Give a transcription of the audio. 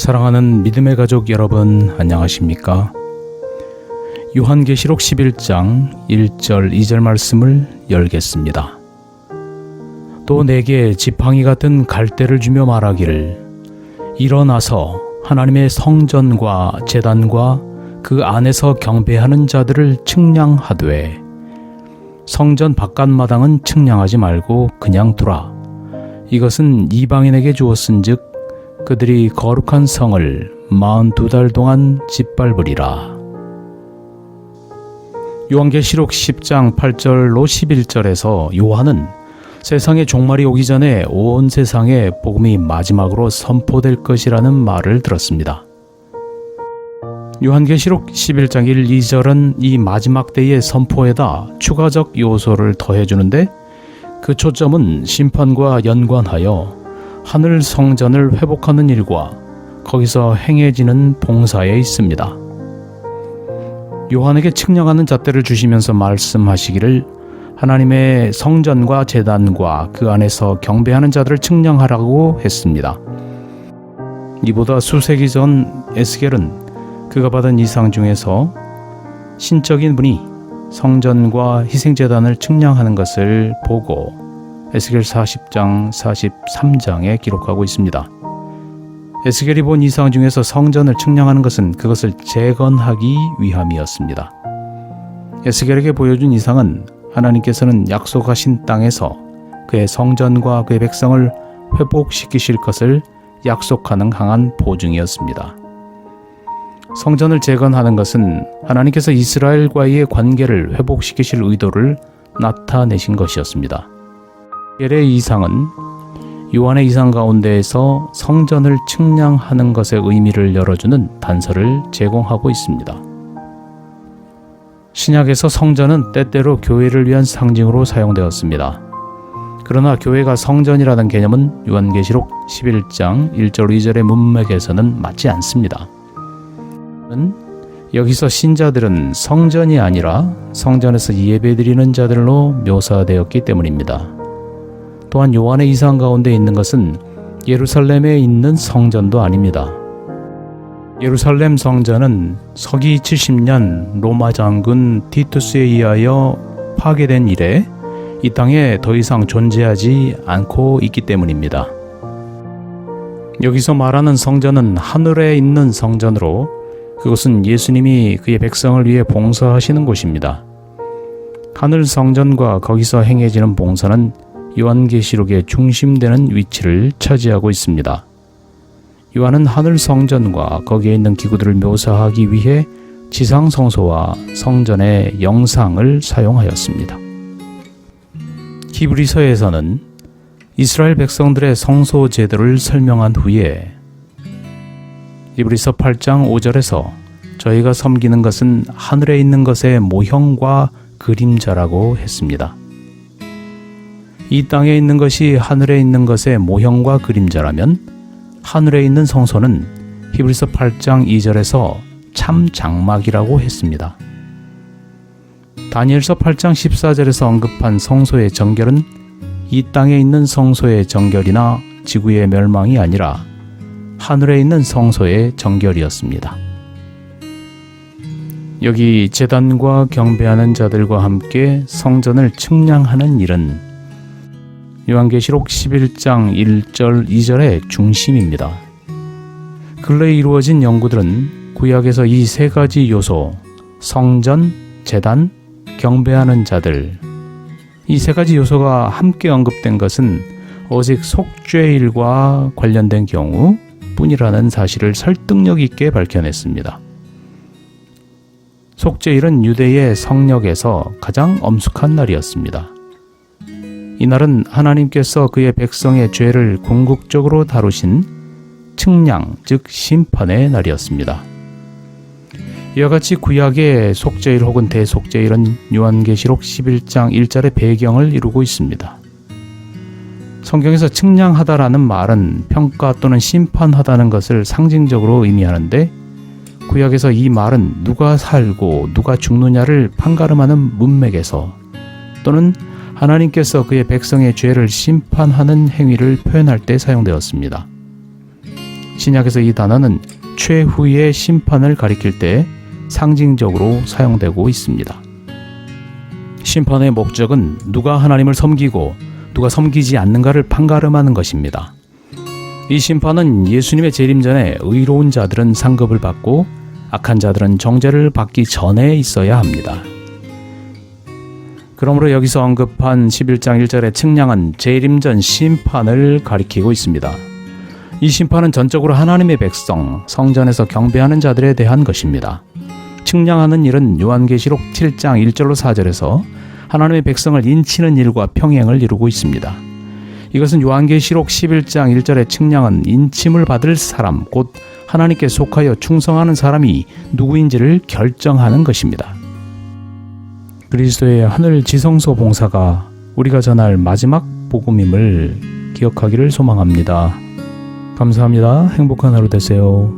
사랑하는 믿음의 가족 여러분, 안녕하십니까? 요한계시록 11장 1절 2절 말씀을 열겠습니다. 또 내게 지팡이 같은 갈대를 주며 말하기를, 일어나서 하나님의 성전과 제단과 그 안에서 경배하는 자들을 측량하되, 성전 바깥마당은 측량하지 말고 그냥 두라. 이것은 이방인에게 주었은즉 그들이 거룩한 성을 42달 동안 짓밟으리라. 요한계시록 10장 8절로 11절에서 요한은 세상의 종말이 오기 전에 온 세상에 복음이 마지막으로 선포될 것이라는 말을 들었습니다. 요한계시록 11장 1, 2절은 이 마지막 때의 선포에다 추가적 요소를 더해주는데, 그 초점은 심판과 연관하여 하늘 성전을 회복하는 일과 거기서 행해지는 봉사에 있습니다. 요한에게 측량하는 잣대를 주시면서 말씀하시기를, 하나님의 성전과 제단과 그 안에서 경배하는 자들을 측량하라고 했습니다. 이보다 수세기 전 에스겔은 그가 받은 이상 중에서 신적인 분이 성전과 희생제단을 측량하는 것을 보고 에스겔 40장 43장에 기록하고 있습니다. 에스겔이 본 이상 중에서 성전을 측량하는 것은 그것을 재건하기 위함이었습니다. 에스겔에게 보여준 이상은 하나님께서는 약속하신 땅에서 그의 성전과 그의 백성을 회복시키실 것을 약속하는 강한 보증이었습니다. 성전을 재건하는 것은 하나님께서 이스라엘과의 관계를 회복시키실 의도를 나타내신 것이었습니다. 에스겔의 이상은 요한의 이상 가운데에서 성전을 측량하는 것의 의미를 열어주는 단서를 제공하고 있습니다. 신약에서 성전은 때때로 교회를 위한 상징으로 사용되었습니다. 그러나 교회가 성전이라는 개념은 요한계시록 11장 1절 2절의 문맥에서는 맞지 않습니다. 여기서 신자들은 성전이 아니라 성전에서 예배드리는 자들로 묘사되었기 때문입니다. 또한 요한의 이상 가운데 있는 것은 예루살렘에 있는 성전도 아닙니다. 예루살렘 성전은 서기 70년 로마 장군 티투스에 의하여 파괴된 이래 이 땅에 더 이상 존재하지 않고 있기 때문입니다. 여기서 말하는 성전은 하늘에 있는 성전으로, 그것은 예수님이 그의 백성을 위해 봉사하시는 곳입니다. 하늘 성전과 거기서 행해지는 봉사는 요한계시록의 중심되는 위치를 차지하고 있습니다. 요한은 하늘 성전과 거기에 있는 기구들을 묘사하기 위해 지상 성소와 성전의 영상을 사용하였습니다. 히브리서에서는 이스라엘 백성들의 성소 제도를 설명한 후에 히브리서 8장 5절에서 저희가 섬기는 것은 하늘에 있는 것의 모형과 그림자라고 했습니다. 이 땅에 있는 것이 하늘에 있는 것의 모형과 그림자라면 하늘에 있는 성소는 히브리서 8장 2절에서 참 장막이라고 했습니다. 다니엘서 8장 14절에서 언급한 성소의 정결은 이 땅에 있는 성소의 정결이나 지구의 멸망이 아니라 하늘에 있는 성소의 정결이었습니다. 여기 제단과 경배하는 자들과 함께 성전을 측량하는 일은 요한계시록 11장 1절 2절의 중심입니다. 근래에 이루어진 연구들은 구약에서 이 세 가지 요소, 성전, 제단, 경배하는 자들, 이 세 가지 요소가 함께 언급된 것은 오직 속죄일과 관련된 경우 뿐이라는 사실을 설득력 있게 밝혀냈습니다. 속죄일은 유대의 성역에서 가장 엄숙한 날이었습니다. 이날은 하나님께서 그의 백성의 죄를 궁극적으로 다루신 측량, 즉 심판의 날이었습니다. 이와 같이 구약의 속죄일 혹은 대속죄일은 요한계시록 11장 1절의 배경을 이루고 있습니다. 성경에서 측량하다라는 말은 평가 또는 심판하다는 것을 상징적으로 의미하는데, 구약에서 이 말은 누가 살고 누가 죽느냐를 판가름하는 문맥에서 또는 하나님께서 그의 백성의 죄를 심판하는 행위를 표현할 때 사용되었습니다. 신약에서 이 단어는 최후의 심판을 가리킬 때 상징적으로 사용되고 있습니다. 심판의 목적은 누가 하나님을 섬기고 누가 섬기지 않는가를 판가름하는 것입니다. 이 심판은 예수님의 재림 전에 의로운 자들은 상급을 받고 악한 자들은 정죄를 받기 전에 있어야 합니다. 그러므로 여기서 언급한 11장 1절의 측량은 재림 전 심판을 가리키고 있습니다. 이 심판은 전적으로 하나님의 백성, 성전에서 경배하는 자들에 대한 것입니다. 측량하는 일은 요한계시록 7장 1절로 4절에서 하나님의 백성을 인치는 일과 평행을 이루고 있습니다. 이것은 요한계시록 11장 1절의 측량은 인침을 받을 사람, 곧 하나님께 속하여 충성하는 사람이 누구인지를 결정하는 것입니다. 그리스도의 하늘 지성소 봉사가 우리가 전할 마지막 복음임을 기억하기를 소망합니다. 감사합니다. 행복한 하루 되세요.